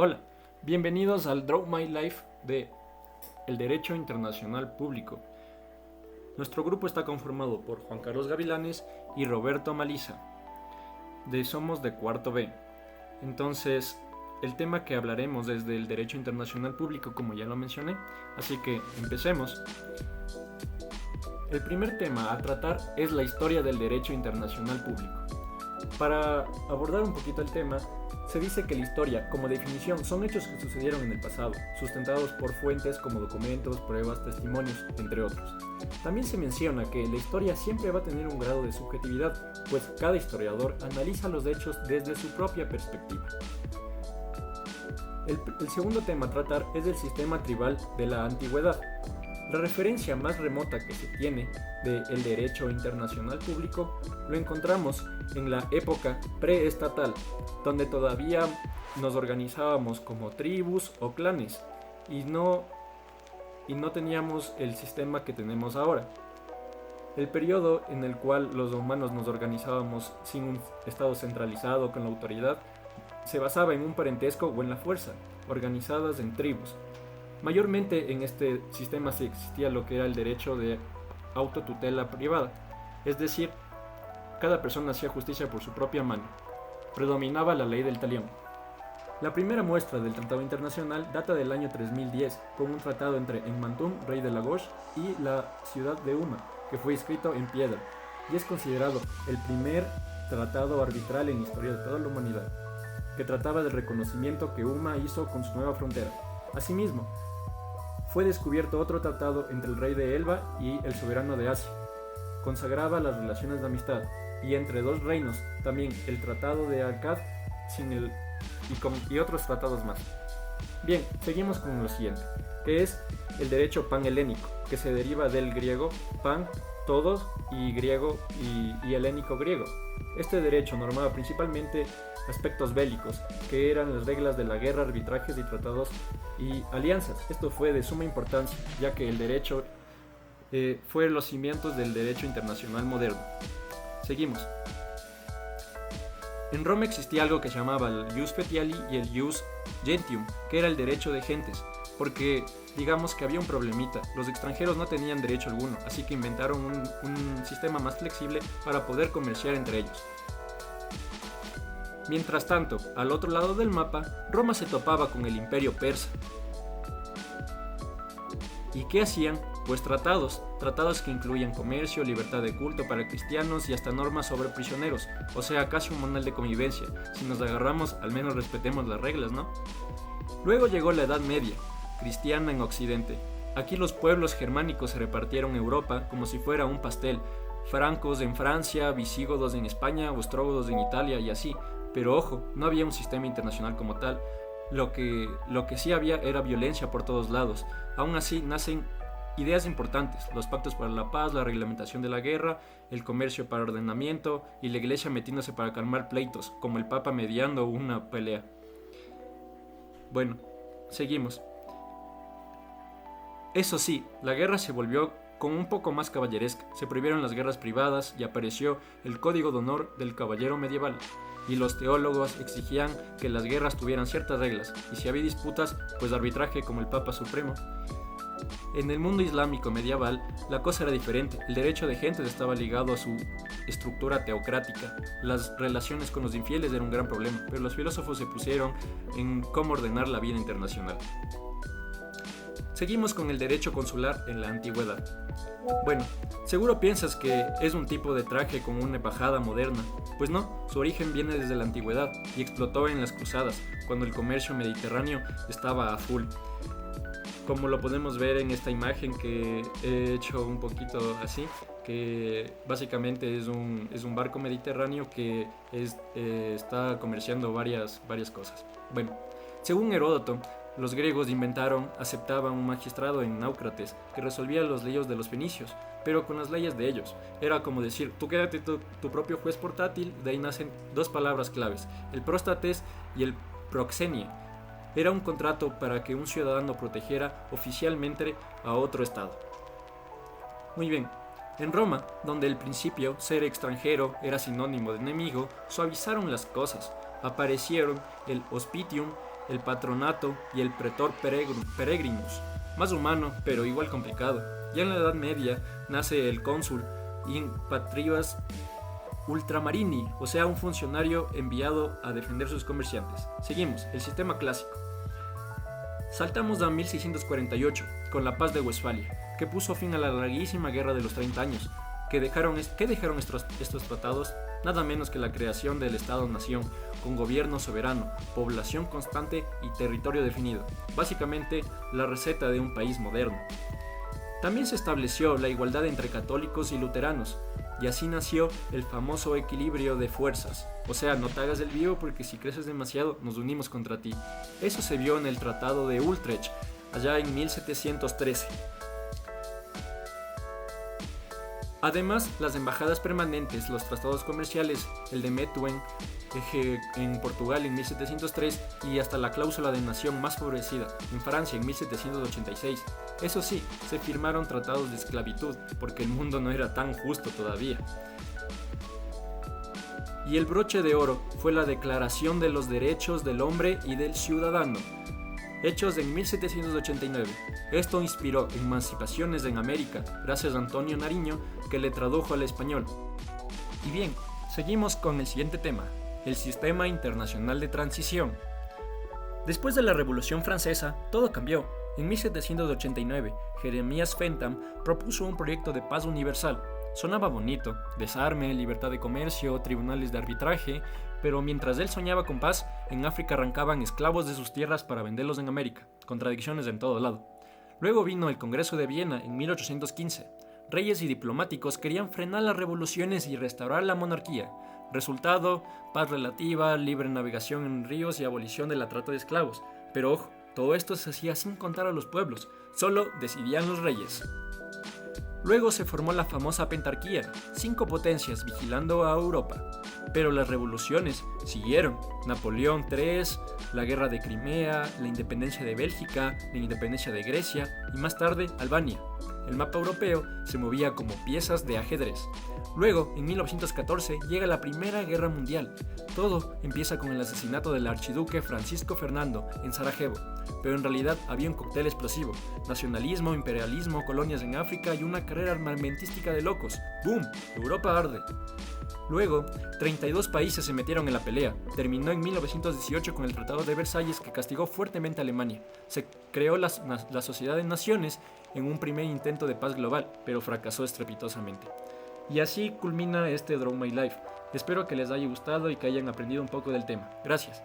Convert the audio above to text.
Hola, bienvenidos al Draw My Life de El Derecho Internacional Público. Nuestro grupo está conformado por Juan Carlos Gavilanes y Roberto Maliza. Somos de cuarto B. Entonces, el tema que hablaremos es del Derecho Internacional Público, como ya lo mencioné, así que empecemos. El primer tema a tratar es la historia del Derecho Internacional Público. Para abordar un poquito el tema, se dice que la historia, como definición, son hechos que sucedieron en el pasado, sustentados por fuentes como documentos, pruebas, testimonios, entre otros. También se menciona que la historia siempre va a tener un grado de subjetividad, pues cada historiador analiza los hechos desde su propia perspectiva. El segundo tema a tratar es el sistema tribal de la antigüedad. La referencia más remota que se tiene del derecho internacional público lo encontramos en la época preestatal, donde todavía nos organizábamos como tribus o clanes y no teníamos el sistema que tenemos ahora. El periodo en el cual los humanos nos organizábamos sin un estado centralizado con la autoridad se basaba en un parentesco o en la fuerza, organizadas en tribus. Mayormente en este sistema sí existía lo que era el derecho de autotutela privada, es decir, cada persona hacía justicia por su propia mano. Predominaba la ley del talión. La primera muestra del tratado internacional data del año 3010, con un tratado entre Enmantum, rey de Lagash, y la ciudad de Uma, que fue escrito en piedra, y es considerado el primer tratado arbitral en la historia de toda la humanidad, que trataba del reconocimiento que Uma hizo con su nueva frontera. Asimismo, fue descubierto otro tratado entre el rey de Elba y el soberano de Asia. Consagraba las relaciones de amistad, y entre dos reinos también el tratado de Akkad y otros tratados más. Bien, seguimos con lo siguiente, que es el derecho panhelénico, que se deriva del griego pan, todos, y griego y helénico griego. Este derecho normaba principalmente aspectos bélicos, que eran las reglas de la guerra, arbitrajes y tratados y alianzas. Esto fue de suma importancia, ya que el derecho fue los cimientos del derecho internacional moderno. Seguimos. En Roma existía algo que se llamaba el Ius Fetiali y el Ius Gentium, que era el derecho de gentes, porque digamos que había un problemita, los extranjeros no tenían derecho alguno, así que inventaron un sistema más flexible para poder comerciar entre ellos. Mientras tanto, al otro lado del mapa, Roma se topaba con el imperio persa. ¿Y qué hacían? Pues tratados que incluían comercio, libertad de culto para cristianos y hasta normas sobre prisioneros, o sea, casi un manual de convivencia. Si nos agarramos, al menos respetemos las reglas, ¿no? Luego llegó la Edad Media, cristiana en Occidente. Aquí los pueblos germánicos se repartieron Europa como si fuera un pastel, francos en Francia, visigodos en España, ostrógodos en Italia y así. Pero ojo, no había un sistema internacional como tal. Lo que sí había era violencia por todos lados. Aún así nacen ideas importantes, los pactos para la paz, la reglamentación de la guerra, el comercio para ordenamiento y la iglesia metiéndose para calmar pleitos, como el papa mediando una pelea. Bueno, seguimos. Eso sí, la guerra se volvió con un poco más caballeresca, se prohibieron las guerras privadas y apareció el código de honor del caballero medieval. Y los teólogos exigían que las guerras tuvieran ciertas reglas, y si había disputas, pues arbitraje como el Papa Supremo. En el mundo islámico medieval, la cosa era diferente, el derecho de gentes estaba ligado a su estructura teocrática, las relaciones con los infieles eran un gran problema, pero los filósofos se pusieron en cómo ordenar la vida internacional. Seguimos con el derecho consular en la antigüedad. Bueno, seguro piensas que es un tipo de traje con una embajada moderna. Pues no, su origen viene desde la antigüedad y explotó en las cruzadas, cuando el comercio mediterráneo estaba a full. Como lo podemos ver en esta imagen que he hecho un poquito así, que básicamente es un barco mediterráneo que está comerciando varias cosas. Bueno, según Heródoto, los griegos aceptaban un magistrado en Náucrates que resolvía los líos de los fenicios, pero con las leyes de ellos. Era como decir, tú quédate tu propio juez portátil. De ahí nacen dos palabras claves, el próstates y el proxenie. Era un contrato para que un ciudadano protegiera oficialmente a otro estado. Muy bien, en Roma, donde al principio ser extranjero era sinónimo de enemigo, suavizaron las cosas. Aparecieron el hospitium el patronato y el pretor peregrinus, más humano pero igual complicado. Ya en la Edad Media nace el cónsul in patribas ultramarini, o sea, un funcionario enviado a defender sus comerciantes. Seguimos, el sistema clásico. Saltamos a 1648, con la Paz de Westfalia, que puso fin a la larguísima Guerra de los 30 años. ¿Qué dejaron estos tratados? Nada menos que la creación del Estado-Nación, con gobierno soberano, población constante y territorio definido. Básicamente, la receta de un país moderno. También se estableció la igualdad entre católicos y luteranos, y así nació el famoso equilibrio de fuerzas. O sea, no te hagas el vivo porque si creces demasiado nos unimos contra ti. Eso se vio en el Tratado de Utrecht, allá en 1713. Además, las embajadas permanentes, los tratados comerciales, el de Methuen en Portugal en 1703 y hasta la cláusula de nación más favorecida en Francia en 1786. Eso sí, se firmaron tratados de esclavitud porque el mundo no era tan justo todavía. Y el broche de oro fue la Declaración de los Derechos del Hombre y del Ciudadano, hechos en 1789. Esto inspiró emancipaciones en América, gracias a Antonio Nariño, que le tradujo al español. Y bien, seguimos con el siguiente tema, el Sistema Internacional de Transición. Después de la Revolución Francesa, todo cambió. En 1789, Jeremías Bentham propuso un proyecto de paz universal. Sonaba bonito, desarme, libertad de comercio, tribunales de arbitraje, pero mientras él soñaba con paz, en África arrancaban esclavos de sus tierras para venderlos en América, contradicciones en todo lado. Luego vino el Congreso de Viena en 1815. Reyes y diplomáticos querían frenar las revoluciones y restaurar la monarquía. Resultado, paz relativa, libre navegación en ríos y abolición de la trata de esclavos. Pero ojo, todo esto se hacía sin contar a los pueblos, solo decidían los reyes. Luego se formó la famosa pentarquía, 5 potencias vigilando a Europa. Pero las revoluciones siguieron. Napoleón III, la guerra de Crimea, la independencia de Bélgica, la independencia de Grecia y más tarde Albania. El mapa europeo se movía como piezas de ajedrez. Luego, en 1914, llega la Primera Guerra Mundial. Todo empieza con el asesinato del archiduque Francisco Fernando en Sarajevo, pero en realidad había un cóctel explosivo, nacionalismo, imperialismo, colonias en África y una carrera armamentística de locos. ¡Boom! Europa arde. Luego, 32 países se metieron en la pelea. Terminó en 1918 con el Tratado de Versalles que castigó fuertemente a Alemania. Se creó la Sociedad de Naciones en un primer intento de paz global, pero fracasó estrepitosamente. Y así culmina este Draw My Life. Espero que les haya gustado y que hayan aprendido un poco del tema. Gracias.